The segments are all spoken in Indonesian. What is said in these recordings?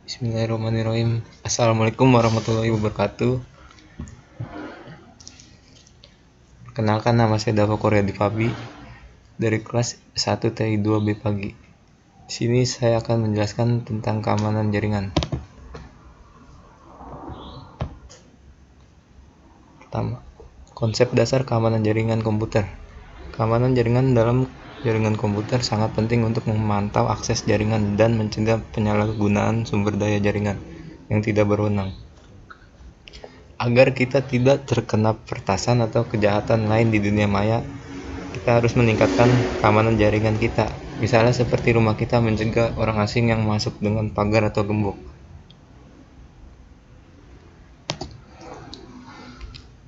Bismillahirrahmanirrahim. Assalamualaikum warahmatullahi wabarakatuh. Kenalkan, nama saya Dava Korea Dipabi dari kelas 1 TI 2B pagi. Di sini saya akan menjelaskan tentang keamanan jaringan. Pertama, konsep dasar keamanan jaringan komputer. Keamanan jaringan dalam jaringan komputer sangat penting untuk memantau akses jaringan dan mencegah penyalahgunaan sumber daya jaringan yang tidak berwenang. Agar kita tidak terkena peretasan atau kejahatan lain di dunia maya, kita harus meningkatkan keamanan jaringan kita. Misalnya seperti rumah kita mencegah orang asing yang masuk dengan pagar atau gembok.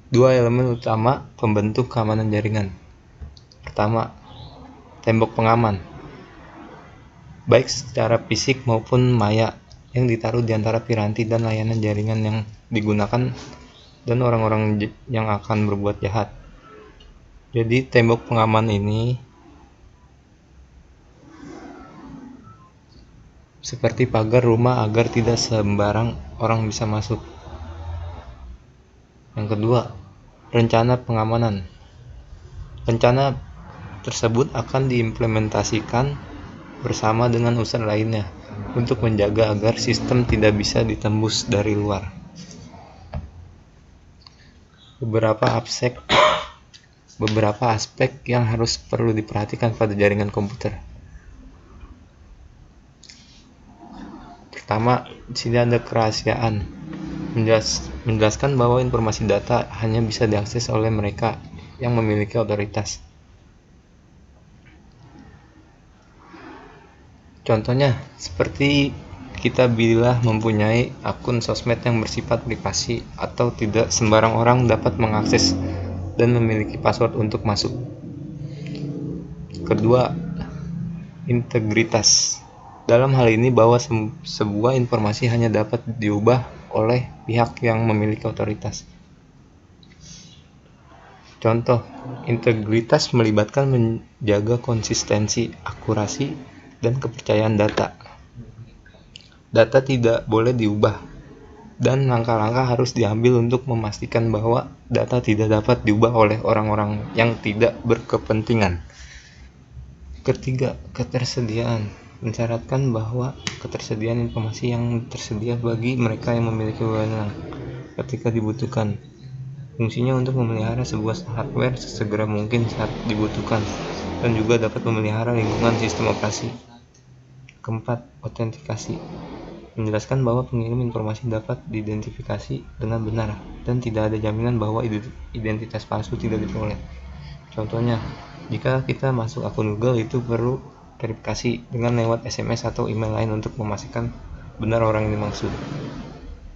Dua elemen utama pembentuk keamanan jaringan. Pertama, tembok pengaman, baik secara fisik maupun maya, yang ditaruh di antara piranti dan layanan jaringan yang digunakan dan orang-orang yang akan berbuat jahat. Jadi tembok pengaman ini seperti pagar rumah agar tidak sembarang orang bisa masuk. Yang kedua, rencana pengamanan. Rencana tersebut akan diimplementasikan bersama dengan unsur lainnya untuk menjaga agar sistem tidak bisa ditembus dari luar. Beberapa aspek yang harus perlu diperhatikan pada jaringan komputer. Pertama, di sini ada kerahasiaan. Menjelaskan bahwa informasi data hanya bisa diakses oleh mereka yang memiliki otoritas. Contohnya, seperti kita bila mempunyai akun sosmed yang bersifat privasi atau tidak sembarang orang dapat mengakses dan memiliki password untuk masuk. Kedua, integritas. Dalam hal ini bahwa sebuah informasi hanya dapat diubah oleh pihak yang memiliki otoritas. Contoh, integritas melibatkan menjaga konsistensi, akurasi, dan kepercayaan data. Data tidak boleh diubah, dan langkah-langkah harus diambil untuk memastikan bahwa data tidak dapat diubah oleh orang-orang yang tidak berkepentingan. Ketiga, ketersediaan. Mensyaratkan bahwa ketersediaan informasi yang tersedia bagi mereka yang memiliki wewenang ketika dibutuhkan. Fungsinya untuk memelihara sebuah hardware sesegera mungkin saat dibutuhkan, dan juga dapat memelihara lingkungan sistem operasi. Keempat, autentikasi. Menjelaskan bahwa pengirim informasi dapat diidentifikasi dengan benar dan tidak ada jaminan bahwa identitas palsu tidak diperoleh. Contohnya, jika kita masuk akun Google, itu perlu verifikasi dengan lewat SMS atau email lain untuk memastikan benar orang yang dimaksud.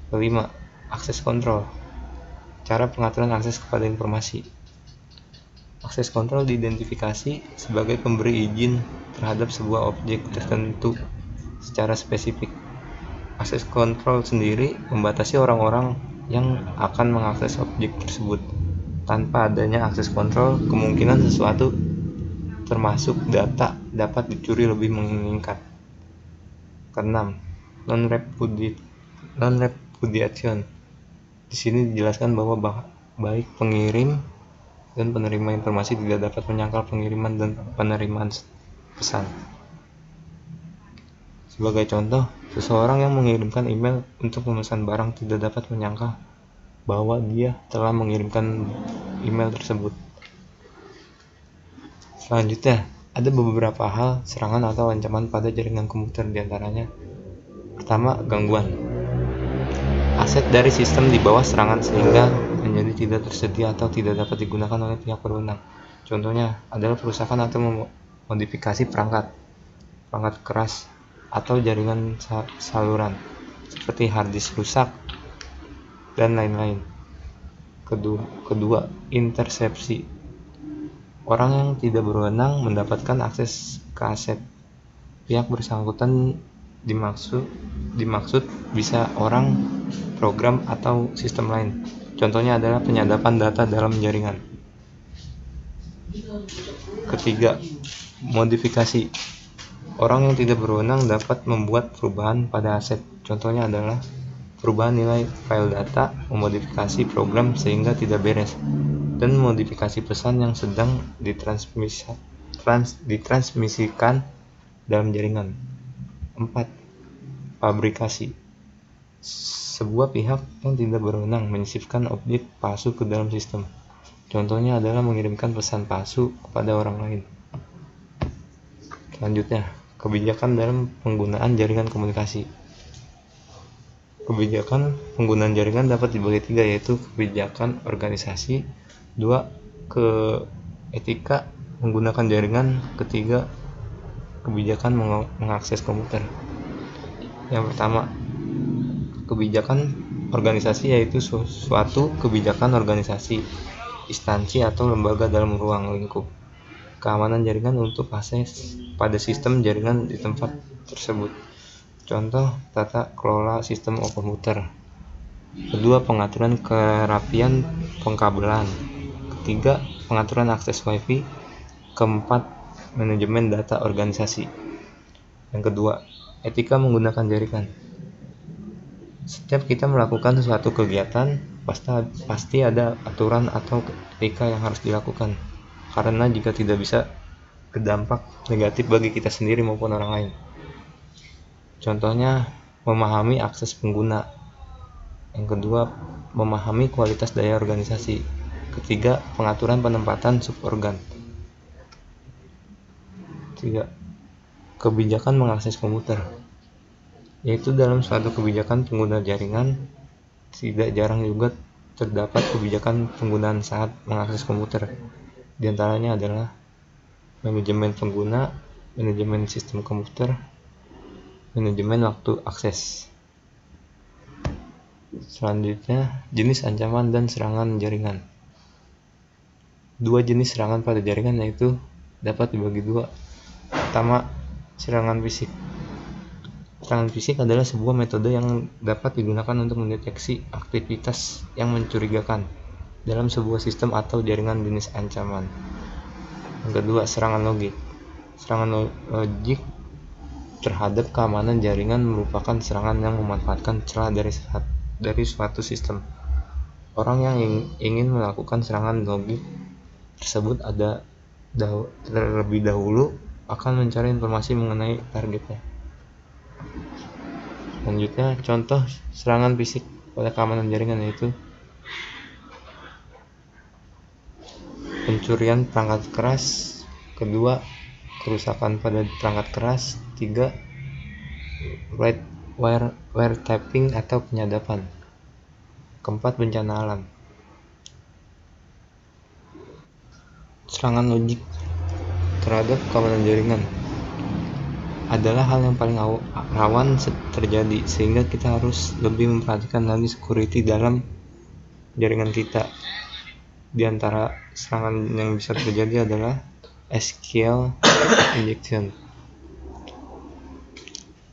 Kelima, akses kontrol. Cara pengaturan akses kepada informasi. Akses kontrol diidentifikasi sebagai pemberi izin terhadap sebuah objek tertentu secara spesifik. Akses kontrol sendiri membatasi orang-orang yang akan mengakses objek tersebut. Tanpa adanya akses kontrol, kemungkinan sesuatu termasuk data dapat dicuri lebih meningkat. Keenam, non-repudiation. Di sini dijelaskan bahwa baik pengirim dan penerima informasi tidak dapat menyangkal pengiriman dan penerimaan pesan. Sebagai contoh, seseorang yang mengirimkan email untuk memesan barang tidak dapat menyangkal bahwa dia telah mengirimkan email tersebut. Selanjutnya, ada beberapa hal serangan atau ancaman pada jaringan komputer, diantaranya. Pertama, gangguan. Aset dari sistem di bawah serangan sehingga menjadi tidak tersedia atau tidak dapat digunakan oleh pihak berwenang. Contohnya adalah perusakan atau modifikasi perangkat keras atau jaringan saluran, seperti hard disk rusak dan lain-lain. Kedua, intersepsi. Orang yang tidak berwenang mendapatkan akses ke aset pihak bersangkutan dimaksud bisa orang, program, atau sistem lain. Contohnya adalah penyadapan data dalam jaringan. Ketiga, modifikasi. Orang yang tidak berwenang dapat membuat perubahan pada aset. Contohnya adalah perubahan nilai file data, memodifikasi program sehingga tidak beres, dan modifikasi pesan yang sedang ditransmisikan dalam jaringan. 4. Fabrikasi. Sebuah pihak yang tidak berwenang menyisipkan objek palsu ke dalam sistem. Contohnya adalah mengirimkan pesan palsu kepada orang lain. Selanjutnya, kebijakan dalam penggunaan jaringan komunikasi. Kebijakan penggunaan jaringan dapat dibagi 3, yaitu kebijakan organisasi, 2. Etika menggunakan jaringan, ketiga, kebijakan mengakses komputer. Yang pertama, kebijakan organisasi yaitu suatu kebijakan organisasi, instansi atau lembaga dalam ruang lingkup keamanan jaringan untuk akses pada sistem jaringan di tempat tersebut. Contoh, tata kelola sistem komputer. Kedua, pengaturan kerapian pengkabelan. Ketiga, pengaturan akses WiFi. Keempat, manajemen data organisasi. Yang kedua, etika menggunakan jaringan. Setiap kita melakukan suatu kegiatan, pasti ada aturan atau etika yang harus dilakukan. Karena jika tidak bisa berdampak negatif bagi kita sendiri maupun orang lain. Contohnya, memahami akses pengguna. Yang kedua, memahami kualitas daya organisasi. Ketiga, pengaturan penempatan suborgan. 3. Kebijakan mengakses komputer, yaitu dalam suatu kebijakan pengguna jaringan, tidak jarang juga terdapat kebijakan penggunaan saat mengakses komputer. Di antaranya adalah manajemen pengguna, manajemen sistem komputer, manajemen waktu akses. Selanjutnya, jenis ancaman dan serangan jaringan. 2 jenis serangan pada jaringan yaitu dapat dibagi 2. Pertama, serangan fisik. Serangan fisik adalah sebuah metode yang dapat digunakan untuk mendeteksi aktivitas yang mencurigakan dalam sebuah sistem atau jaringan jenis ancaman. Yang kedua, serangan logik. Serangan logik terhadap keamanan jaringan merupakan serangan yang memanfaatkan celah dari suatu sistem. Orang yang ingin melakukan serangan logik tersebut terlebih dahulu akan mencari informasi mengenai targetnya. Selanjutnya, contoh serangan fisik pada keamanan jaringan yaitu pencurian perangkat keras. Kedua, kerusakan pada perangkat keras. 3. Wiretapping atau penyadapan. Keempat, bencana alam. Serangan logik terhadap keamanan jaringan adalah hal yang paling rawan terjadi, sehingga kita harus lebih memperhatikan lagi security dalam jaringan kita. Di antara serangan yang bisa terjadi adalah SQL injection.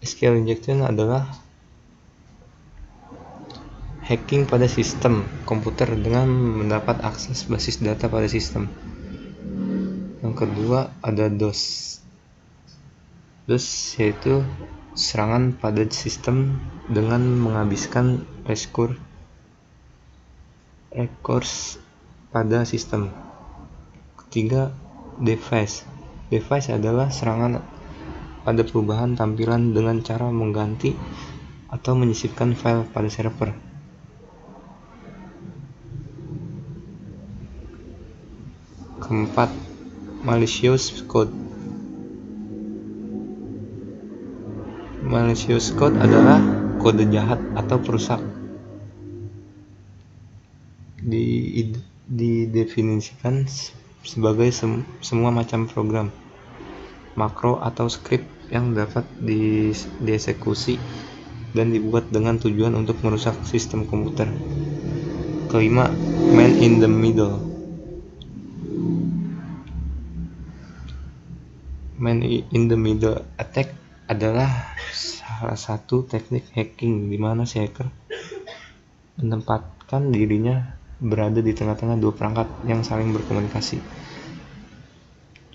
SQL injection adalah hacking pada sistem komputer dengan mendapat akses basis data pada sistem. Yang kedua ada DOS. DOS yaitu serangan pada sistem dengan menghabiskan resource pada sistem. Ketiga, device. Device adalah serangan pada perubahan tampilan dengan cara mengganti atau menyisipkan file pada server. Keempat, malicious code. Malicious code adalah kode jahat atau perusak. Didefinisikan sebagai semua macam program, makro atau script yang dapat dieksekusi dan dibuat dengan tujuan untuk merusak sistem komputer. Kelima, man in the middle. Man in the middle attack adalah salah satu teknik hacking di mana si hacker menempatkan dirinya berada di tengah-tengah dua perangkat yang saling berkomunikasi.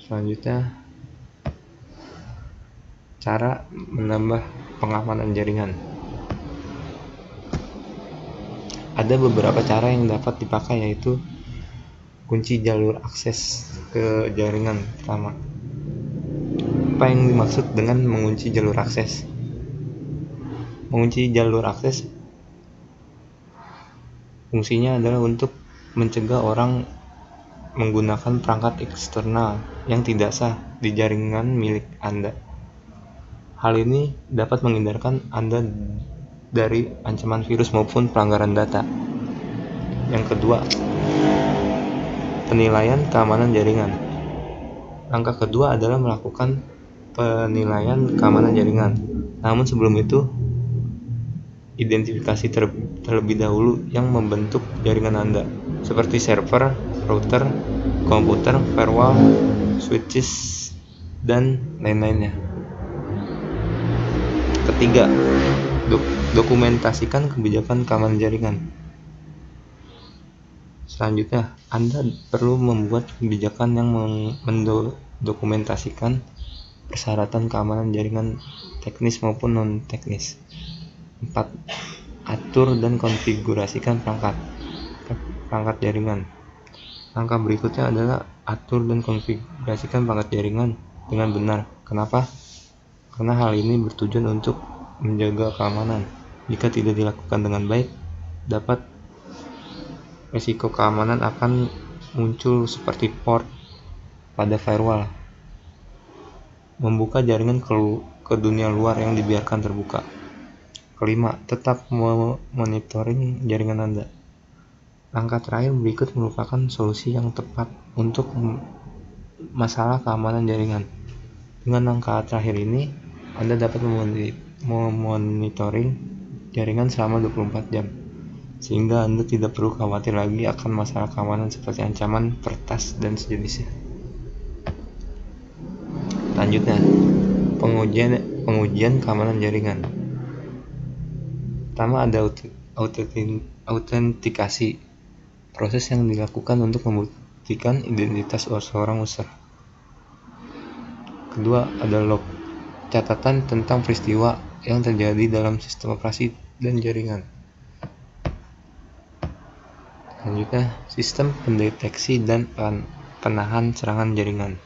Selanjutnya, Cara menambah pengamanan jaringan. Ada beberapa cara yang dapat dipakai, yaitu kunci jalur akses ke jaringan. Pertama, apa yang dimaksud dengan mengunci jalur akses? Mengunci jalur akses fungsinya adalah untuk mencegah orang menggunakan perangkat eksternal yang tidak sah di jaringan milik Anda. Hal ini dapat menghindarkan Anda dari ancaman virus maupun pelanggaran data. Yang kedua, penilaian keamanan jaringan. Langkah kedua adalah melakukan penilaian keamanan jaringan. Namun sebelum itu, identifikasi terlebih dahulu yang membentuk jaringan Anda, seperti server, router, komputer, firewall, switches, dan lain-lainnya. Ketiga, dokumentasikan kebijakan keamanan jaringan. Selanjutnya, Anda perlu membuat kebijakan yang mendokumentasikan persyaratan keamanan jaringan teknis maupun non-teknis. 4. Atur dan konfigurasikan perangkat jaringan. Langkah berikutnya adalah atur dan konfigurasikan perangkat jaringan dengan benar. Kenapa? Karena hal ini bertujuan untuk menjaga keamanan. Jika tidak dilakukan dengan baik, dapat risiko keamanan akan muncul seperti port pada firewall, membuka jaringan ke dunia luar yang dibiarkan terbuka. Kelima, tetap monitoring jaringan Anda. Langkah terakhir berikut merupakan solusi yang tepat untuk masalah keamanan jaringan. Dengan langkah terakhir ini, Anda dapat memonitoring jaringan selama 24 jam, sehingga Anda tidak perlu khawatir lagi akan masalah keamanan seperti ancaman peretas dan sejenisnya. Selanjutnya, pengujian keamanan jaringan. Pertama, ada autentikasi, proses yang dilakukan untuk membuktikan identitas seorang user. Kedua, ada log, catatan tentang peristiwa yang terjadi dalam sistem operasi dan jaringan. Selanjutnya, sistem pendeteksi dan penahan serangan jaringan.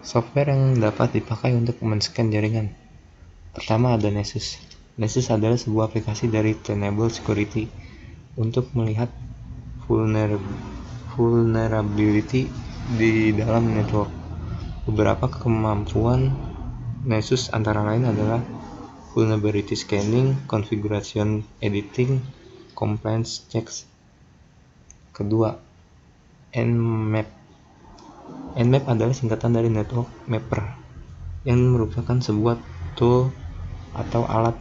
Software yang dapat dipakai untuk men-scan jaringan. Pertama, ada Nessus. Nessus adalah sebuah aplikasi dari Tenable Security untuk melihat vulnerability di dalam network. Beberapa kemampuan Nessus antara lain adalah vulnerability scanning, configuration editing, compliance checks. Kedua, Nmap. Nmap adalah singkatan dari Network Mapper, yang merupakan sebuah tool atau alat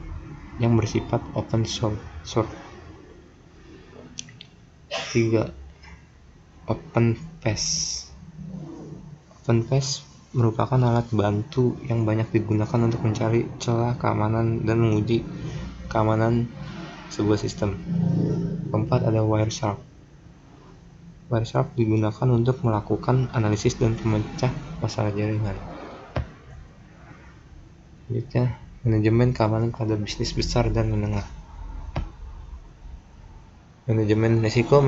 yang bersifat open source. 3. OpenPass. OpenPass merupakan alat bantu yang banyak digunakan untuk mencari celah keamanan dan menguji keamanan sebuah sistem. Keempat, ada Wireshark. Wireshark digunakan untuk melakukan analisis dan pemecah masalah jaringan. Selanjutnya, manajemen keamanan pada bisnis besar dan menengah. Manajemen risiko,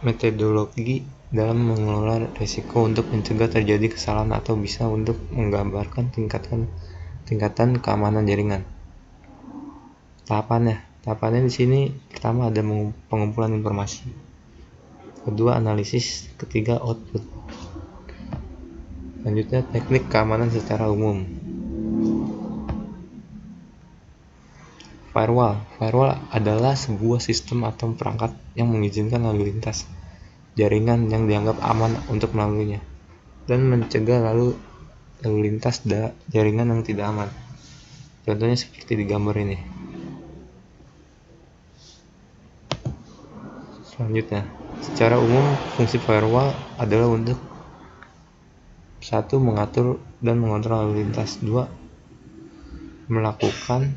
metodologi dalam mengelola risiko untuk mencegah terjadi kesalahan atau bisa untuk menggambarkan tingkatan keamanan jaringan. Tahapannya di sini, pertama ada pengumpulan informasi, kedua analisis, ketiga output. Selanjutnya, teknik keamanan secara umum. Firewall adalah sebuah sistem atau perangkat yang mengizinkan lalu lintas jaringan yang dianggap aman untuk melaluinya dan mencegah lalu lintas jaringan yang tidak aman. Contohnya seperti di gambar ini. Selanjutnya, secara umum fungsi firewall adalah untuk 1. Mengatur dan mengontrol lalu lintas. 2. Melakukan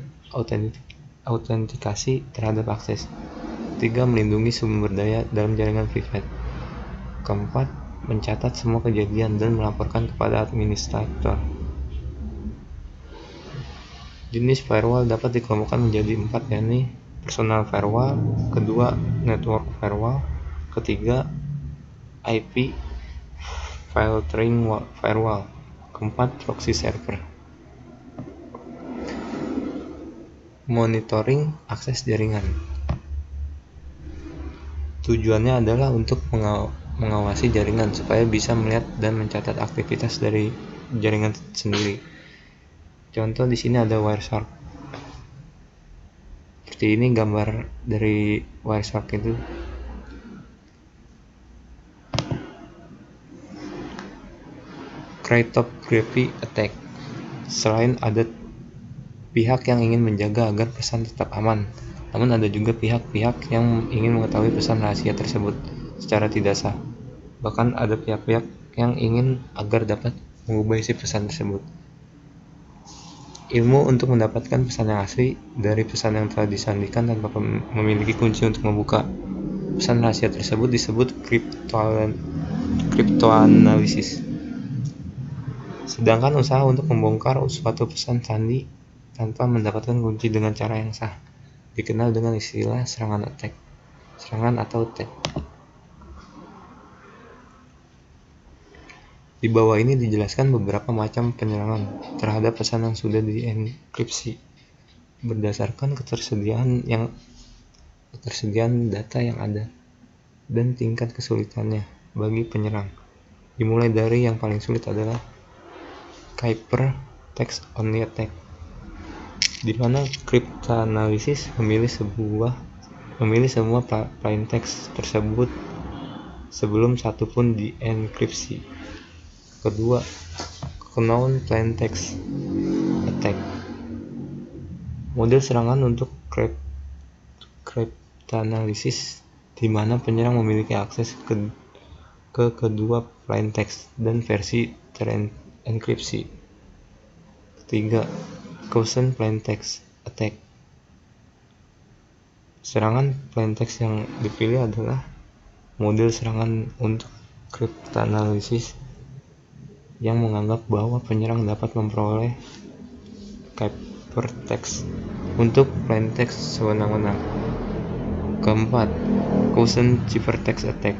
autentikasi terhadap akses. Ketiga, melindungi sumber daya dalam jaringan privat. Keempat, mencatat semua kejadian dan melaporkan kepada administrator. Jenis firewall dapat dikelompokkan menjadi 4, yakni personal firewall, kedua network firewall, ketiga IP filtering firewall, keempat proxy server. Monitoring akses jaringan. Tujuannya adalah untuk mengawasi jaringan supaya bisa melihat dan mencatat aktivitas dari jaringan sendiri. Contoh di sini ada Wireshark. Seperti ini gambar dari Wireshark itu. Cryptography attack. Selain ada pihak yang ingin menjaga agar pesan tetap aman, namun ada juga pihak-pihak yang ingin mengetahui pesan rahasia tersebut secara tidak sah. Bahkan ada pihak-pihak yang ingin agar dapat mengubah isi pesan tersebut. Ilmu untuk mendapatkan pesan yang asli dari pesan yang telah disandikan tanpa memiliki kunci untuk membuka pesan rahasia tersebut disebut kriptoanalisis. Sedangkan usaha untuk membongkar suatu pesan sandi tanpa mendapatkan kunci dengan cara yang sah dikenal dengan istilah serangan atau attack. Di bawah ini dijelaskan beberapa macam penyerangan terhadap pesan yang sudah dienkripsi berdasarkan ketersediaan data yang ada dan tingkat kesulitannya bagi penyerang. Dimulai dari yang paling sulit adalah Hypertext Only Attack, di mana cryptanalysis memilih semua plain text tersebut sebelum satu pun dienkripsi. Kedua, Known Plain Text Attack. Model serangan untuk cryptanalysis di mana penyerang memiliki akses ke kedua plain text dan versi terenkripsi. Ketiga, Caution Plain Text Attack. Serangan plain text yang dipilih adalah model serangan untuk cryptanalysis yang menganggap bahwa penyerang dapat memperoleh hypertext untuk plain text sewenang-wenang. Keempat, Caution Ciphertext Attack.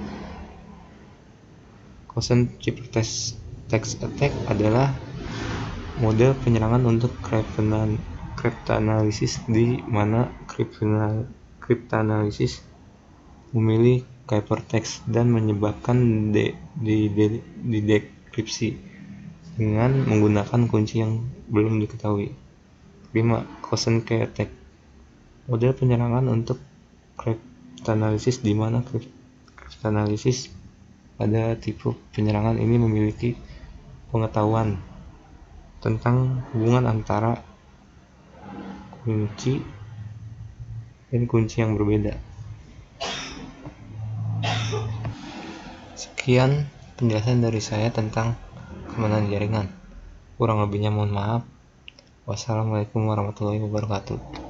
Caution Ciphertext Attack adalah model penyerangan untuk cryptanalysis di mana cryptanalysis memilih hypertext dan menyebabkan dekripsi dengan menggunakan kunci yang belum diketahui. 5. Caution Key Attack. Model penyerangan untuk cryptanalysis di mana cryptanalysis pada tipe penyerangan ini memiliki pengetahuan tentang hubungan antara kunci dan kunci yang berbeda. Sekian penjelasan dari saya tentang keamanan jaringan. Kurang lebihnya mohon maaf. Wassalamualaikum warahmatullahi wabarakatuh.